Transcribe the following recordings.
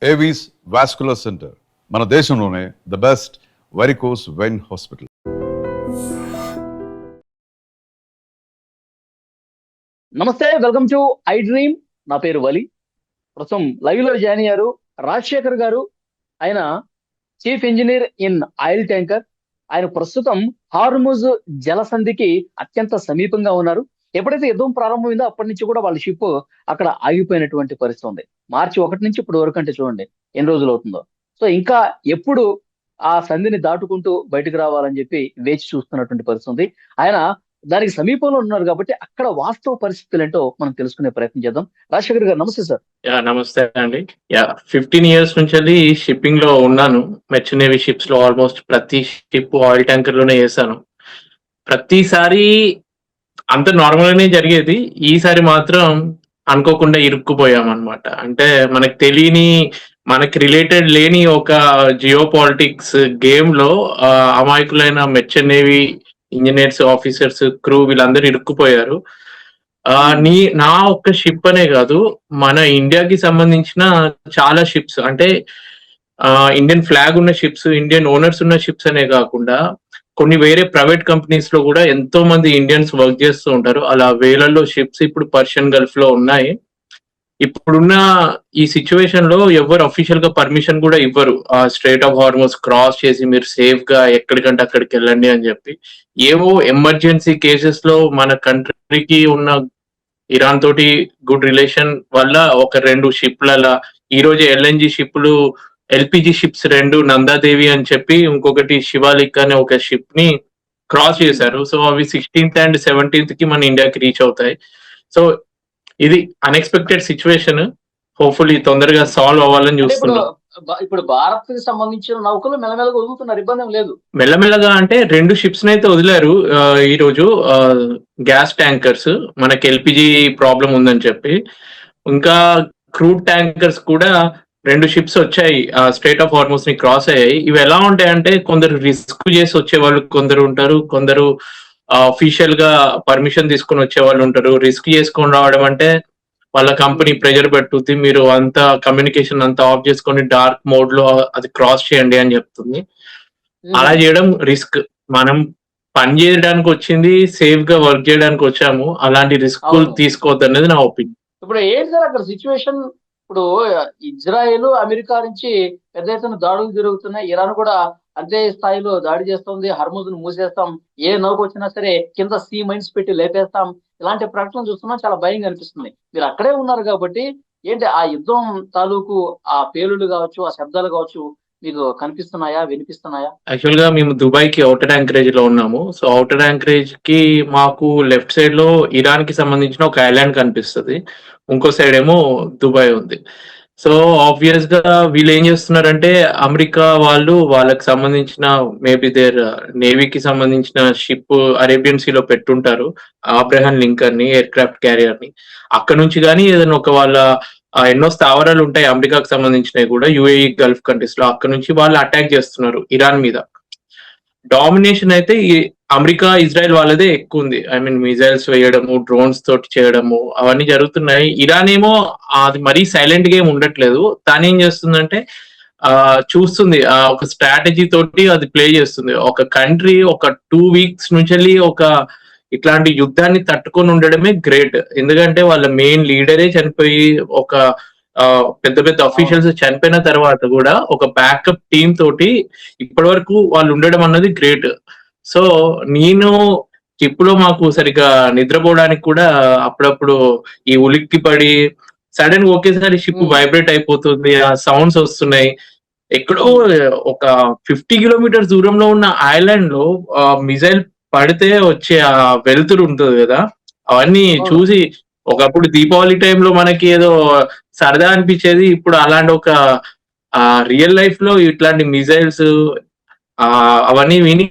Avis vascular centre, మన దేశంలోనే the best varicose vein hospital. నమస్తే, వెల్కమ్ టు ఐ డ్రీమ్. నా పేరు వలి. ప్రస్తుతం లైవ్ లో జాయిన్ అయ్యారు రాజశేఖర్ గారు. ఆయన chief engineer in oil tanker. ఆయన ప్రస్తుతం హార్ముజ్ జలసంధికి అత్యంత సమీపంగా ఉన్నారు. ఎప్పుడైతే యుద్ధం ప్రారంభమైందో అప్పటి నుంచి కూడా వాళ్ళ షిప్ అక్కడ ఆగిపోయినటువంటి పరిస్థితి ఉంది. మార్చి 1 నుంచి ఇప్పటి వరకు అంటే చూడండి ఎన్ని రోజులు అవుతుందో. సో ఇంకా ఎప్పుడు ఆ సంధిని దాటుకుంటూ బయటకు రావాలని చెప్పి వేచి చూస్తున్నటువంటి పరిస్థితి ఉంది. ఆయన దానికి సమీపంలో ఉన్నారు కాబట్టి అక్కడ వాస్తవ పరిస్థితులు ఏంటో మనం తెలుసుకునే ప్రయత్నం చేద్దాం. రాజశేఖర్ గారు నమస్తే సార్. నమస్తే అండి. 15 years నుంచి షిప్పింగ్ లో ఉన్నాను. మెర్చంట్ నేవీ షిప్స్ లో ఆల్మోస్ట్ ప్రతి షిప్ ఆయిల్ ట్యాంకర్ లోనే చేశాను. ప్రతిసారి అంత నార్మల్ గానే జరిగేది. ఈసారి మాత్రం అనుకోకుండా ఇరుక్కుపోయాం అనమాట. అంటే మనకు తెలియని, మనకి రిలేటెడ్ లేని ఒక జియో పాలిటిక్స్ గేమ్ లో అమాయకులైన Merchant navy engineers, officers, crew వీళ్ళందరూ ఇరుక్కుపోయారు. నా ఒక్క షిప్ అనే కాదు, మన ఇండియాకి సంబంధించిన చాలా షిప్స్, అంటే ఇండియన్ ఫ్లాగ్ ఉన్న షిప్స్, ఇండియన్ ఓనర్స్ ఉన్న షిప్స్ అనే కాకుండా కొన్ని వేరే ప్రైవేట్ కంపెనీస్ లో కూడా ఎంతో మంది ఇండియన్స్ వర్క్ చేస్తూ ఉంటారు. అలా వేలల్లో షిప్స్ ఇప్పుడు పర్షియన్ గల్ఫ్ లో ఉన్నాయి. ఇప్పుడున్న ఈ సిచ్యువేషన్ లో ఎవరు అఫీషియల్ గా పర్మిషన్ కూడా ఇవ్వరు ఆ స్ట్రైట్ ఆఫ్ హార్మోస్ క్రాస్ చేసి మీరు సేఫ్ గా ఎక్కడికంటే అక్కడికి వెళ్ళండి అని చెప్పి. ఏవో ఎమర్జెన్సీ కేసెస్ లో మన కంట్రీకి ఉన్న ఇరాన్ తోటి గుడ్ రిలేషన్ వల్ల ఒక 2 షిప్ల, ఈ రోజు ఎల్ఎన్జి షిప్లు, ఎల్పిజి షిప్స్ 2 నందాదేవి అని చెప్పి, ఇంకొకటి శివాలిక్ అనే ఒక షిప్ ని క్రాస్ చేశారు. సో అవి 16th and 17th కి మన ఇండియాకి రీచ్ అవుతాయి. సో ఇది అన్ఎక్స్పెక్టెడ్ సిచ్యువేషన్. హోప్ఫుల్లీ తొందరగా సాల్వ్ అవ్వాలని చూస్తున్నాం. ఇప్పుడు భారత్ కి సంబంధించిన నౌకలు మెల్లమెల్లగా వదులుతున్నారు, ఇబ్బంది లేదు. మెల్లమెల్లగా అంటే 2 షిప్స్ అయితే వదిలారు ఈ రోజు. గ్యాస్ ట్యాంకర్స్, మనకి ఎల్పిజి ప్రాబ్లం ఉందని చెప్పి. ఇంకా క్రూడ్ ట్యాంకర్స్ కూడా 2 షిప్స్ వచ్చాయి, స్ట్రైట్ ఆఫ్ హార్మోస్ ని క్రాస్ అయ్యాయి. ఇవి ఎలా ఉంటాయంటే కొందరు రిస్క్ చేసి వచ్చే వాళ్ళు కొందరు ఉంటారు, కొందరు అఫీషియల్ గా పర్మిషన్ తీసుకుని వచ్చే వాళ్ళు ఉంటారు. రిస్క్ చేసుకొని రావడం అంటే వాళ్ళ కంపెనీ ప్రెజర్ పెట్టుద్ది, మీరు అంతా కమ్యూనికేషన్ అంతా ఆఫ్ చేసుకొని డార్క్ మోడ్ లో అది క్రాస్ చేయండి అని చెప్తుంది. అలా చేయడం రిస్క్. మనం పని చేయడానికి వచ్చింది, సేఫ్ గా వర్క్ చేయడానికి వచ్చాము. అలాంటి రిస్క్ తీసుకోవద్దు అనేది నా ఒపీనియన్. ఇప్పుడు ఏంటి సార్ అక్కడ సిచ్యువేషన్? ఇప్పుడు ఇజ్రాయెల్, అమెరికా నుంచి పెద్ద ఎత్తున దాడులు జరుగుతున్నాయి. ఇరాన్ కూడా అదే స్థాయిలో దాడి చేస్తుంది. హర్ముజ్ ను మూసేస్తాం, ఏ నౌక వచ్చినా సరే కింద సీ మైన్స్ పెట్టి లేపేస్తాం, ఇలాంటి ప్రకటనలు చూస్తున్నా చాలా భయంగా అనిపిస్తుంది. మీరు అక్కడే ఉన్నారు కాబట్టి ఏంటి ఆ యుద్ధం తాలూకు ఆ పేలుళ్ళు కావచ్చు, ఆ శబ్దాలు కావచ్చు మీకు కనిపిస్తున్నాయా, వినిపిస్తున్నాయా? యాక్చువల్ గా మేము దుబాయ్ కి అవుటర్ యాంకరేజ్ లో ఉన్నాము. సో అవుటర్ యాంకరేజ్ కి మాకు లెఫ్ట్ సైడ్ లో ఇరాన్ కి సంబంధించిన ఒక ఐలాండ్ కనిపిస్తుంది, ఇంకో సైడ్ ఏమో దుబాయ్ ఉంది. సో ఆబ్వియస్ గా వీళ్ళు ఏం చేస్తున్నారంటే, అమెరికా వాళ్ళు వాళ్ళకి సంబంధించిన మేబీ దేర్ నేవీకి సంబంధించిన షిప్ అరేబియన్ సీలో పెట్టుంటారు, అబ్రహాం లింకన్ ని, ఎయిర్ క్రాఫ్ట్ క్యారియర్ ని. అక్కడ నుంచి కానీ ఏదైనా ఒక వాళ్ళ ఎన్నో స్థావరాలు ఉంటాయి అమెరికాకు సంబంధించినవి కూడా యుఏఈ గల్ఫ్ కంట్రీస్ లో, అక్కడ నుంచి వాళ్ళు అటాక్ చేస్తున్నారు ఇరాన్ మీద. డామినేషన్ అయితే ఈ అమెరికా, ఇజ్రాయెల్ వాళ్ళదే ఎక్కువ ఉంది. ఐ మీన్ మిజైల్స్ వేయడము, డ్రోన్స్ తోటి చేయడము అవన్నీ జరుగుతున్నాయి. ఇరాన్ ఏమో అది మరీ సైలెంట్ గా ఏమి ఉండట్లేదు. తాను ఏం చేస్తుందంటే చూస్తుంది, ఒక స్ట్రాటజీ తోటి అది ప్లే చేస్తుంది. ఒక కంట్రీ ఒక 2 weeks నుంచి ఒక ఇట్లాంటి యుద్ధాన్ని తట్టుకొని ఉండడమే గ్రేట్. ఎందుకంటే వాళ్ళ మెయిన్ లీడరే చనిపోయి, ఒక పెద్ద పెద్ద అఫీషియల్స్ చనిపోయిన తర్వాత కూడా ఒక బ్యాకప్ టీమ్ తోటి ఇప్పటి వరకు వాళ్ళు ఉండడం అన్నది గ్రేట్. సో నేను షిప్ లో మాకు సరిగ్గా నిద్రపోవడానికి కూడా అప్పుడప్పుడు ఈ ఉలిక్కి పడి సడన్ గా ఒకేసారి షిప్ వైబ్రేట్ అయిపోతుంది, ఆ సౌండ్స్ వస్తున్నాయి. ఎక్కడో ఒక 50 kilometers దూరంలో ఉన్న ఐలాండ్ లో మిజైల్ పడితే వచ్చే ఆ వెలుతురు ఉంటుంది కదా, అవన్నీ చూసి ఒకప్పుడు దీపావళి టైంలో మనకి ఏదో సరదా అనిపించేది. ఇప్పుడు అలాంటి ఒక రియల్ లైఫ్ లో ఇట్లాంటి మిజైల్స్ అవన్నీ విని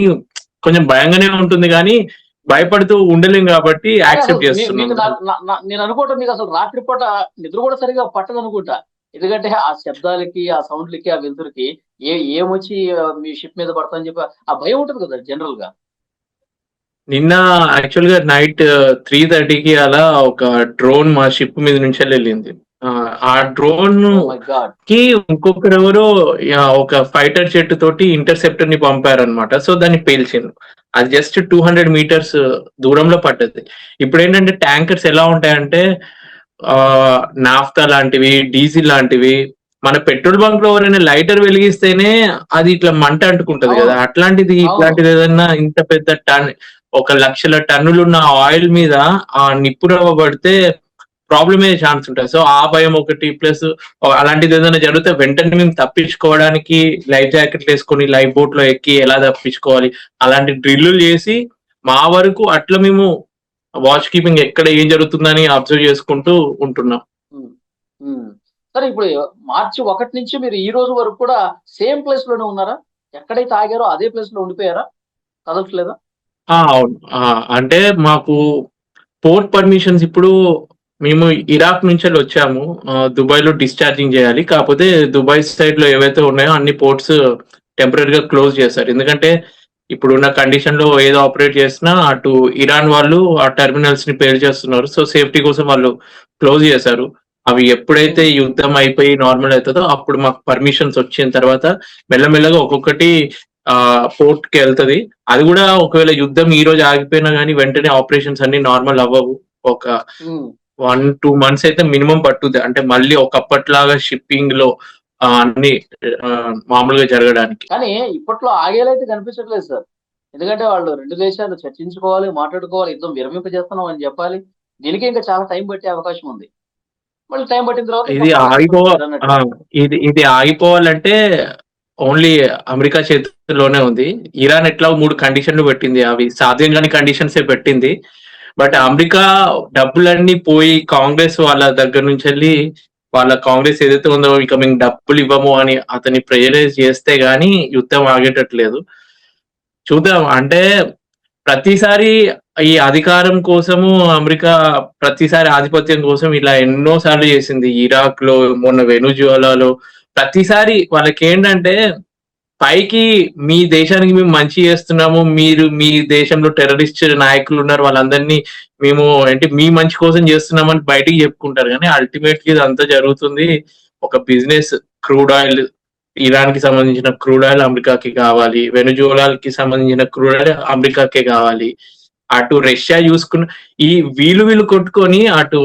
కొంచెం భయంగానే ఉంటుంది, కానీ భయపడుతూ ఉండలేం కాబట్టి యాక్సెప్ట్ చేస్తున్నాం. నేను అనుకోవటం మీకు అసలు రాత్రిపూట నిద్ర కూడా సరిగా పట్టదు అనుకుంటా. ఎందుకంటే ఆ శబ్దాలకి, ఆ సౌండ్లకి, ఆ వెలుతురుకి ఏమొచ్చి మీ షిప్ మీద పడతామని చెప్పి ఆ భయం ఉంటుంది కదా జనరల్ గా. నిన్న యాక్చువల్ గా నైట్ 3:30కి అలా ఒక డ్రోన్ మా షిప్ మీద నుంచి వెళ్ళింది. ఆ డ్రోన్ మై గాడ్. కి ఇంకొకరు ఎవరో ఒక ఫైటర్ జెట్ తోటి ఇంటర్సెప్టర్ ని పంపారనమాట. సో దాన్ని పేల్చిండు. అది జస్ట్ 200 మీటర్స్ దూరంలో పడ్డది. ఇప్పుడు ఏంటంటే ట్యాంకర్స్ ఎలా ఉంటాయంటే నాఫ్తా లాంటివి, డీజిల్ లాంటివి, మన పెట్రోల్ బంక్ లో ఎవరైనా లైటర్ వెలిగిస్తేనే అది ఇట్లా మంట అంటుకుంటది కదా, అవును, అట్లాంటిది అవును. ఇట్లాంటిది ఏదన్నా ఇంత పెద్ద టన్ 1,00,000 టన్నులు ఉన్న ఆయిల్ మీద ఆ నిప్పురవ్వ పడితే ప్రాబ్లమ్ అయ్యే ఛాన్స్ ఉంటుంది. సో ఆ భయం ఒకటి, ప్లస్ అలాంటిది ఏదైనా జరిగితే వెంటనే మేము తప్పించుకోవడానికి లైఫ్ జాకెట్లు వేసుకొని లైఫ్ బోట్ లో ఎక్కి ఎలా తప్పించుకోవాలి అలాంటి డ్రిల్లు చేసి మా వరకు అట్లా మేము వాచ్ కీపింగ్ ఎక్కడ ఏం జరుగుతుందని అబ్జర్వ్ చేసుకుంటూ ఉంటున్నాం. ఉమ్, ఉమ్. సరే, ఇప్పుడు మార్చి 1 నుంచి మీరు ఈ రోజు వరకు కూడా సేమ్ ప్లేస్ లోనే ఉన్నారా? ఎక్కడైతే ఆగారో అదే ప్లేస్ లో ఉండిపోయారా? కదలట్లేదా? అవును. అంటే మాకు పోర్ట్ పర్మిషన్స్ ఇప్పుడు మేము ఇరాక్ నుంచి వచ్చాము. దుబాయ్ లో డిశ్చార్జింగ్ చేయాలి. కాకపోతే దుబాయ్ సైడ్ లో ఏవైతే ఉన్నాయో అన్ని పోర్ట్స్ టెంపరీగా క్లోజ్ చేశారు. ఎందుకంటే ఇప్పుడున్న కండిషన్ లో ఏదో ఆపరేట్ చేసినా అటు ఇరాన్ వాళ్ళు ఆ టెర్మినల్స్ ని పేరు చేస్తున్నారు. సో సేఫ్టీ కోసం వాళ్ళు క్లోజ్ చేశారు. అవి ఎప్పుడైతే ఉమ్, యుద్ధం అయిపోయి నార్మల్ అవుతుందో అప్పుడు మాకు పర్మిషన్స్ వచ్చిన తర్వాత మెల్లమెల్లగా ఒక్కొక్కటి పోర్ట్ కి వెళ్తది. అది కూడా ఒకవేళ యుద్ధం ఈ రోజు ఆగిపోయినా కానీ వెంటనే ఆపరేషన్స్ అన్ని నార్మల్ అవ్వవు. ఒక ఉమ్. 1-2 మంత్స్ అయితే మినిమం పట్టుద్ది. అంటే మళ్ళీ ఒకప్పట్లాగా షిప్పింగ్ లో అన్ని మామూలుగా జరగడానికి. కానీ ఇప్పట్లో ఆగేలైతే కనిపించట్లేదు సార్. ఎందుకంటే వాళ్ళు రెండు దేశాలు చర్చించుకోవాలి, మాట్లాడుకోవాలి, యుద్ధం విరమింపజేస్తున్నాం అని చెప్పాలి. దీనికి ఇంకా చాలా టైం పట్టే అవకాశం ఉంది. మళ్ళీ టైం పట్టిన తర్వాత ఇంకా ఇది పరిస్థితి ఆగిపో ఉంటుంది మీరు అన్నట్టు. ఆ, ఇది ఆగిపోవాలంటే ఓన్లీ అమెరికా చేతుల్లోనే ఉంది. ఇరాన్ ఎట్లా 3 కండిషన్లు పెట్టింది, అవి సాధ్యం కాని కండిషన్స్ పెట్టింది. బట్ అమెరికా డబ్బులన్నీ పోయి కాంగ్రెస్ వాళ్ళ దగ్గర నుంచి వెళ్ళి వాళ్ళ కాంగ్రెస్ ఏదైతే ఉందో ఇక మేము డబ్బులు ఇవ్వము అని అతన్ని ప్రెజరైజ్ చేస్తే గానీ యుద్ధం ఆగేటట్లేదు. చూద్దాం. అంటే ప్రతిసారి ఈ అధికారం కోసము అమెరికా ప్రతిసారి ఆధిపత్యం కోసం ఇలా ఎన్నో సార్లు చేసింది. ఇరాక్ లో, మొన్న వెనుజులాలో ప్రతిసారి వాళ్ళకి ఏంటంటే పైకి మీ దేశానికి మేము మంచి చేస్తున్నాము, మీరు మీ దేశంలో టెర్రరిస్ట్ నాయకులు ఉన్నారు, వాళ్ళందరినీ మేము అంటే మీ మంచి కోసం చేస్తున్నామని బయటికి చెప్పుకుంటారు. కానీ అల్టిమేట్లీ ఇదంతా జరుగుతుంది ఒక బిజినెస్. క్రూడ్ ఆయిల్, ఇరాన్ కి సంబంధించిన క్రూడ్ ఆయిల్ అమెరికాకి కావాలి, వెనుజులాకి సంబంధించిన క్రూడ్ ఆయిల్ అమెరికాకే కావాలి. అటు రష్యా చూసుకున్న ఈ వీళ్ళు కొట్టుకొని అటు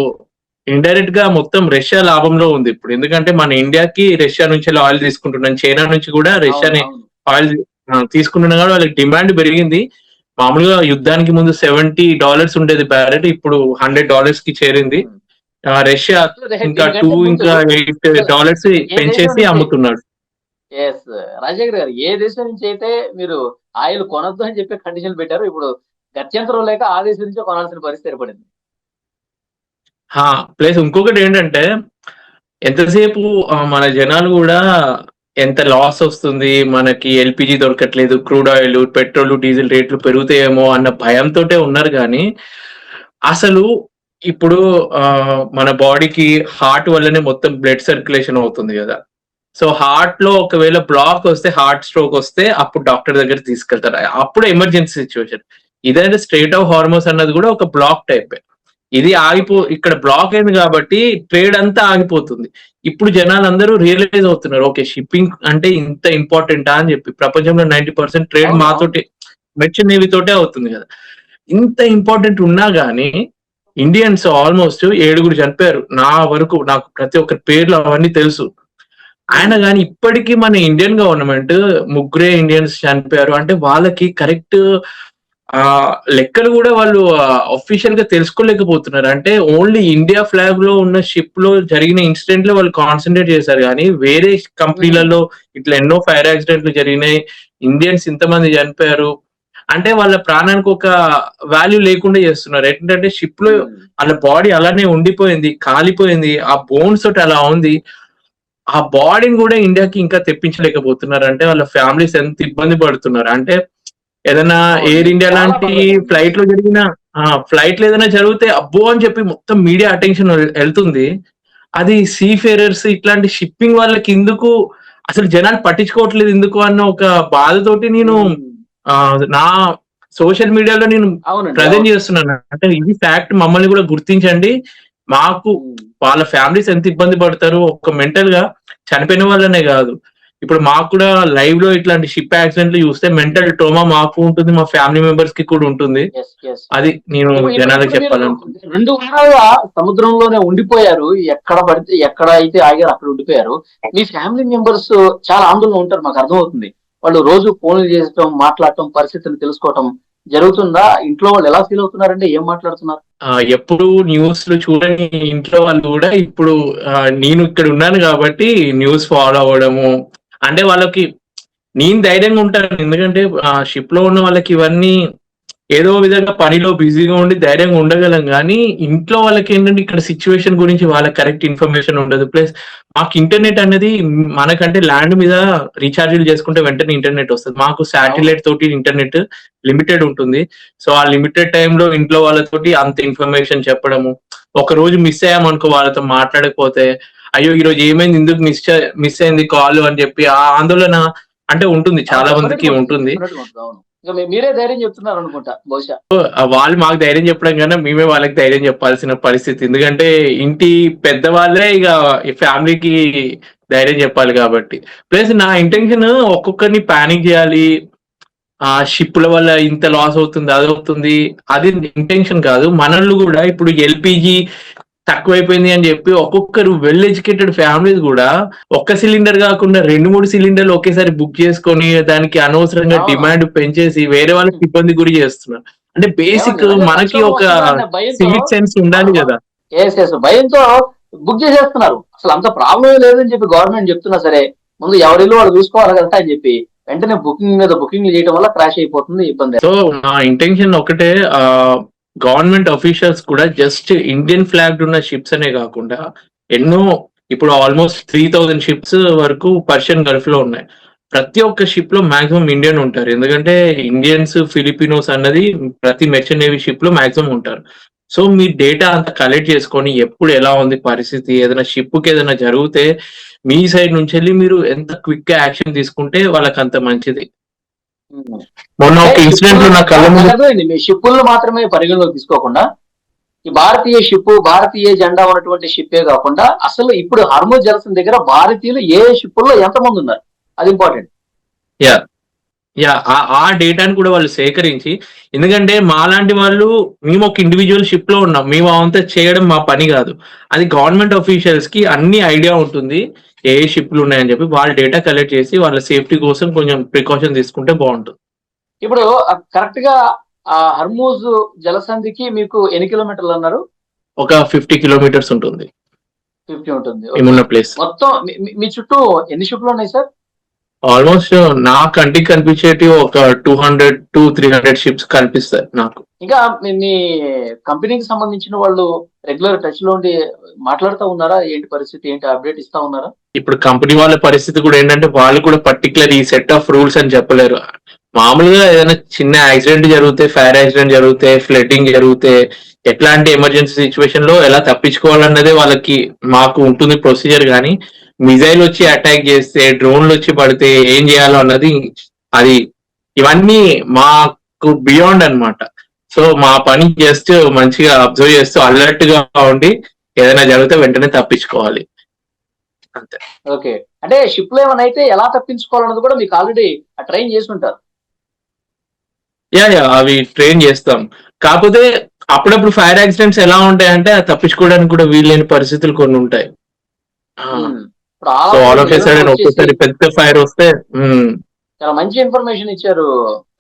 ఇండైరెక్ట్ గా మొత్తం రష్యా లాభంలో ఉంది ఇప్పుడు. ఎందుకంటే మన ఇండియాకి రష్యా నుంచి ఆయిల్ తీసుకుంటున్నాం, చైనా నుంచి కూడా అవును, రష్యాని అవును. ఆయిల్ తీసుకుంటున్నా కూడా వాళ్ళకి డిమాండ్ పెరిగింది. మామూలుగా యుద్ధానికి ముందు $70 ఉండేది బ్యారెట్, ఇప్పుడు $100 కి చేరింది. ఉమ్. రష్యా అసలు ఇంకా దీనికంటే ముందు $8 ఏ దేశం పెంచేసి నుంచి, అమ్ముతున్నాడు. ఎస్ రాజశేఖర్ గారు, ఏ దేశం నుంచి అయితే మీరు ఆయిల్ కొనొద్దు అని చెప్పి కండిషన్ పెట్టారు, ఇప్పుడు గత్యంతరం లేక ఆ దేశం నుంచే కొనాల్సిన పరిస్థితి ఏర్పడింది. ప్లస్ ఇంకొకటి ఏంటంటే ఎంతసేపు మన జనాలు కూడా ఎంత లాస్ వస్తుంది, మనకి ఎల్పిజి దొరకట్లేదు, క్రూడ్ ఆయిల్, పెట్రోల్, డీజిల్ రేట్లు పెరుగుతాయేమో అన్న భయంతో ఉన్నారు. కానీ అసలు ఇప్పుడు మన బాడీకి హార్ట్ వల్లనే మొత్తం బ్లడ్ సర్క్యులేషన్ అవుతుంది కదా. సో హార్ట్ లో ఒకవేళ బ్లాక్ వస్తే, హార్ట్ స్ట్రోక్ వస్తే అప్పుడు డాక్టర్ దగ్గర తీసుకెళ్తారు. అప్పుడు ఎమర్జెన్సీ సిచ్యువేషన్. ఇదైతే స్ట్రేట్ ఆఫ్ హార్మోన్స్ అన్నది కూడా ఒక బ్లాక్ టైప్. ఇది ఇక్కడ బ్లాక్ అయింది కాబట్టి ట్రేడ్ అంతా ఆగిపోతుంది. ఇప్పుడు జనాలు అందరూ రియలైజ్ అవుతున్నారు, ఓకే షిప్పింగ్ అంటే ఇంత ఇంపార్టెంటా అని చెప్పి. ప్రపంచంలో 90% ట్రేడ్ అవును, అవును. మాతోటి, మెర్చెంట్ నేవీ తోటే అవుతుంది కదా. ఇంత ఇంపార్టెంట్ ఉన్నా గానీ ఇండియన్స్ ఆల్మోస్ట్ 7 చనిపోయారు నా వరకు. నాకు ప్రతి ఒక్కరి పేర్లు అవన్నీ తెలుసు. ఆయన కానీ ఇప్పటికీ మన ఇండియన్ గవర్నమెంట్ 3 ఇండియన్స్ చనిపోయారు అంటే వాళ్ళకి కరెక్ట్ లెక్కలు కూడా వాళ్ళు అఫీషియల్ గా తెలుసుకోలేకపోతున్నారు. అంటే ఓన్లీ ఇండియా ఫ్లాగ్ లో ఉన్న షిప్ లో జరిగిన ఇన్సిడెంట్ లో వాళ్ళు కాన్సన్ట్రేట్ చేశారు. కానీ వేరే కంపెనీలలో ఇట్లా ఎన్నో ఫైర్ యాక్సిడెంట్లు జరిగినాయి, ఇండియన్స్ ఇంతమంది చనిపోయారు అంటే వాళ్ళ ప్రాణానికి ఒక వాల్యూ లేకుండా చేస్తున్నారు. ఏంటంటే షిప్ లో వాళ్ళ బాడీ అలానే ఉండిపోయింది, కాలిపోయింది, ఆ బోన్స్ తోటి అలా ఉంది. ఆ బాడీని కూడా ఇండియాకి ఇంకా తెప్పించలేకపోతున్నారు. అంటే వాళ్ళ ఫ్యామిలీస్ ఎంత ఇబ్బంది పడుతున్నారు. అంటే ఏదైనా ఎయిర్ ఇండియా చాలా లాంటి బాధ న్యూస్. ఫ్లైట్ లో జరిగిన ఫ్లైట్ లో ఏదైనా జరిగితే అబ్బో అని చెప్పి మొత్తం మీడియా అటెన్షన్ వెళ్తుంది. అది సీ ఫేరర్స్ ఇట్లాంటి షిప్పింగ్ వాళ్ళకి ఎందుకు అసలు జనాలు పట్టించుకోవట్లేదు ఎందుకు అన్న ఒక బాధతోటి నేను నా సోషల్ మీడియాలో నేను అవునండి, ప్రజెంట్ అవును. చేస్తున్నాను. అంటే ఇది ఫ్యాక్ట్, మమ్మల్ని కూడా గుర్తించండి, మాకు వాళ్ళ ఫ్యామిలీస్ ఎంత ఇబ్బంది పడతారు, ఒక మెంటల్ గా చనిపోయిన వాళ్ళనే కాదు, ఇప్పుడు మాకు కూడా లైవ్ లో ఇట్లాంటి షిప్ యాక్సిడెంట్లు చూస్తే మెంటల్ ట్రోమా మాకు ఉంటుంది, మా ఫ్యామిలీ మెంబర్స్ కి కూడా ఉంటుంది. Yes, yes. అది నేను జనాలకు ఇప్పుడు మీరు చెప్పాలనుకుంటున్నాను. 2 వారాలుగా సముద్రంలోనే ఉండిపోయారు, ఎక్కడ అయితే ఆగారు అక్కడ ఉండిపోయారు. మీ ఫ్యామిలీ మెంబర్స్ చాలా ఆందోళన ఉంటారు, మాకు అర్థమవుతుంది. వాళ్ళు రోజు ఫోన్లు చేయటం, మాట్లాడటం, పరిస్థితిని తెలుసుకోవటం జరుగుతుందా? ఇంట్లో వాళ్ళు ఎలా ఫీల్ అవుతున్నారంటే ఏం మాట్లాడుతున్నారు? ఎప్పుడు న్యూస్ లో చూడని ఇంట్లో వాళ్ళు కూడా ఇప్పుడు నేను ఇక్కడ ఉన్నాను కాబట్టి న్యూస్ ఫాలో అవ్వడము, అంటే వాళ్ళకి నేను ధైర్యంగా ఉంటాను, ఎందుకంటే షిప్ లో ఉన్న వాళ్ళకి ఇవన్నీ ఏదో విధంగా పనిలో బిజీగా ఉండి ధైర్యంగా ఉండగలం, కానీ ఇంట్లో వాళ్ళకి ఏంటంటే ఇక్కడ సిచ్యువేషన్ గురించి వాళ్ళకి కరెక్ట్ ఇన్ఫర్మేషన్ ఉండదు. ప్లస్ మాకు ఇంటర్నెట్ అనేది మనకంటే ల్యాండ్ మీద రీఛార్జీలు చేసుకుంటే వెంటనే ఇంటర్నెట్ వస్తుంది, మాకు శాటిలైట్ తోటి ఇంటర్నెట్ లిమిటెడ్ ఉంటుంది. సో ఆ లిమిటెడ్ టైంలో ఇంట్లో వాళ్ళతోటి అంత ఇన్ఫర్మేషన్ చెప్పడము, ఒక రోజు మిస్ అయ్యామనుకో వాళ్ళతో మాట్లాడకపోతే అయ్యో ఈ రోజు ఏమైంది, ఎందుకు మిస్ అయింది కాల్ అని చెప్పి ఆ ఆందోళన అంటే ఉంటుంది, చాలా మందికి ఉంటుంది. మీరే ధైర్యం చెప్తున్నారు అనుకుంటా బహుశా. వాళ్ళు మాకు ధైర్యం చెప్పడం కన్నా మేమే వాళ్ళకి ధైర్యం చెప్పాల్సిన పరిస్థితి, ఎందుకంటే ఇంటి పెద్దవాళ్ళే ఇక ఫ్యామిలీకి ధైర్యం చెప్పాలి కాబట్టి. ప్లస్ నా ఇంటెన్షన్ ఒక్కొక్కరిని ప్యానిక్ చేయాలి, ఆ షిప్ల వల్ల ఇంత లాస్ అవుతుంది అది అవుతుంది, అది ఇంటెన్షన్ కాదు. మనల్ని కూడా ఇప్పుడు ఎల్పిజి తక్కువైపోయింది అని చెప్పి ఒక్కొక్కరు వెల్ ఎడ్యుకేటెడ్ ఫ్యామిలీస్ కూడా ఒక్క సిలిండర్ కాకుండా 2-3 సిలిండర్లు ఒకేసారి బుక్ చేసుకొని దానికి అనవసరంగా డిమాండ్ పెంచేసి వేరే వాళ్ళకి ఇబ్బంది గురి చేస్తున్నారు. అంటే బేసిక్ మనకి ఒక సివిక్ సెన్స్ ఉండాలి కదా. భయంతో బుక్ చేసేస్తున్నారు, అసలు అంత ప్రాబ్లం లేదని చెప్పి గవర్నమెంట్ చెప్తున్నా సరే ముందు ఎవరిలో వాళ్ళు చూసుకోవాలి కదా అని చెప్పి వెంటనే బుకింగ్ మీద బుకింగ్ చేయడం వల్ల క్రాష్ అయిపోతుంది, ఇబ్బంది. సో నా ఇంటెన్షన్ ఒకటే, గవర్నమెంట్ అఫీషియల్స్ కూడా జస్ట్ ఇండియన్ ఫ్లాగ్ ఉన్న షిప్స్ అనే కాకుండా ఎన్నో ఇప్పుడు ఆల్మోస్ట్ 3000 షిప్స్ వరకు పర్షియన్ గల్ఫ్ లో ఉన్నాయి. ప్రతి ఒక్క షిప్ లో మాక్సిమం ఇండియన్ ఉంటారు, ఎందుకంటే ఇండియన్స్ ఫిలిపినోస్ అన్నది ప్రతి మెర్చెంట్ నేవీ షిప్ లో మాక్సిమం ఉంటారు. సో మీ డేటా అంతా కలెక్ట్ చేసుకొని ఎప్పుడు ఎలా ఉంది పరిస్థితి, ఏదైనా షిప్ కి ఏదైనా జరిగితే మీ సైడ్ నుంచి వెళ్ళి మీరు ఎంత క్విక్ గా యాక్షన్ తీసుకుంటే వాళ్ళకి అంత మంచిది. మొన్న ఒక ఇన్సిడెంట్ నా కళ్ళ ముందు షిప్పులను మాత్రమే పరిగణలోకి తీసుకోకుండా ఈ భారతీయ జెండా ఉన్నటువంటి షిప్పే కాకుండా అసలు ఇప్పుడు హర్ముజ్ జలసంధి దగ్గర భారతీయులు ఏ షిప్పుల్లో ఎంతమంది ఉన్నారు అది ఇంపార్టెంట్. ఆ డేటాని కూడా వాళ్ళు సేకరించి, ఎందుకంటే మాలాంటి వాళ్ళు మేము ఒక ఇండివిజువల్ షిప్ లో ఉన్నాం, మేము అంతా చేయడం మా పని కాదు, అది గవర్నమెంట్ అఫీషియల్స్ కి అన్ని ఐడియా ఉంటుంది ఏ షిప్లు ఉన్నాయని చెప్పి వాళ్ళు డేటా కలెక్ట్ చేసి వాళ్ళ సేఫ్టీ కోసం కొంచెం ప్రికాషన్ తీసుకుంటే బాగుంటుంది. ఇప్పుడు కరెక్ట్ గా హర్మూజ్ జలసంధికి మీకు ఎన్ని కిలోమీటర్లు అన్నారు? ఒక 50 కిలోమీటర్స్ ఉంటుంది. 50 ఉంటుంది మేమున్న ప్లేస్. మొత్తం మీ చుట్టూ ఎన్ని షిప్లు ఉన్నాయి సార్? ఆల్మోస్ట్ నా కంటికి కనిపించేటి ఒక 200 to 300 షిప్స్ కనిపిస్తాయి నాకు. ఇంకా మీ కంపెనీకి సంబంధించిన వాళ్ళు రెగ్యులర్ టచ్ లో ఉండి మాట్లాడుతూ ఉన్నారా? ఏంటి పరిస్థితి, ఏంటి అప్డేట్ ఇస్తా ఉన్నారా? ఇప్పుడు కంపెనీ వాళ్ళ పరిస్థితి కూడా ఏంటంటే వాళ్ళు కూడా పర్టికులర్ ఈ సెట్ ఆఫ్ రూల్స్ అని చెప్పలేరు. మామూలుగా ఏదైనా చిన్న యాక్సిడెంట్ జరిగితే, ఫైర్ యాక్సిడెంట్ జరిగితే, ఫ్లడ్డింగ్ జరిగితే, ఎట్లాంటి ఎమర్జెన్సీ సిచ్యువేషన్ లో ఎలా తప్పించుకోవాలన్నదే వాళ్ళకి మాకు ఉంటుంది ప్రొసీజర్. కానీ మిజైల్ వచ్చి అటాక్ చేస్తే, డ్రోన్లు వచ్చి పడితే ఏం చేయాలో అన్నది అది ఇవన్నీ మాకు బియాండ్ అన్నమాట. సో మా పని జస్ట్ మంచిగా అబ్జర్వ్ చేస్తూ అలర్ట్ గా ఉండి ఏదైనా జరిగితే వెంటనే తప్పించుకోవాలి అంతే. ఓకే, అంటే షిప్ లో ఏమైనా అయితే ఎలా తప్పించుకోవాలన్నది కూడా మీకు ఆల్రెడీ ట్రైన్ చేసి ఉంటారు. అవి ట్రైన్ చేస్తాం. కాకపోతే అప్పుడప్పుడు ఫైర్ యాక్సిడెంట్స్ ఎలా ఉంటాయంటే తప్పించుకోవడానికి కూడా వీల్లేని పరిస్థితులు కొన్ని ఉంటాయి. ఒకేసారి పెద్ద ఫైర్ వస్తే. చాలా మంచి ఇన్ఫర్మేషన్ ఇచ్చారు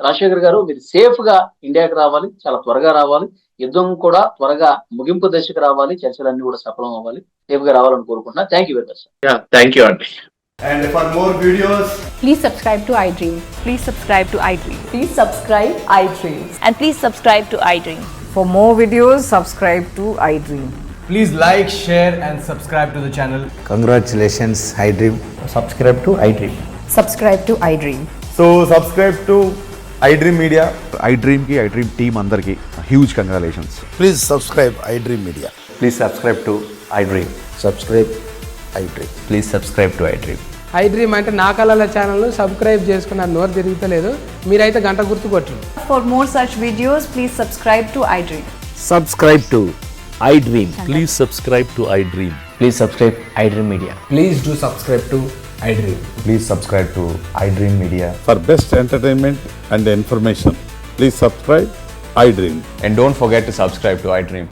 రాజశేఖర్ గారు. మీరు సేఫ్ గా ఇండియాకి రావాలి, చాలా త్వరగా రావాలి, యుద్ధం కూడా త్వరగా ముగింపు దశకు రావాలి, చర్చలన్నీ కూడా సఫలం అవ్వాలి, సేఫ్ గా రావాలని కోరుకుంటున్నా. Thank you very much. Thank you అండి. And for more videos, please subscribe to iDream. Please subscribe to iDream. Please subscribe iDream. And please subscribe to iDream. For more videos, subscribe to iDream. please like, share and subscribe to the channel. Congratulations, iDream. Subscribe to iDream. Subscribe to iDream. So subscribe to iDream Media. iDream ki iDream team andarki huge congratulations. Please subscribe iDream Media. Please subscribe to iDream. Subscribe iDream. Please subscribe to iDream. iDream అంటే నా కళల channel subscribe చేసుకున్న నోరు తిరుగుతలేదు, మీరైతే గంట గుర్తు కొట్టండి. For more such videos, please subscribe to iDream. Subscribe to iDream. Please subscribe to iDream. Please subscribe iDream Media. Please do subscribe to iDream. Please subscribe to iDream Media. For best entertainment and information, please subscribe iDream. And don't forget to subscribe to iDream.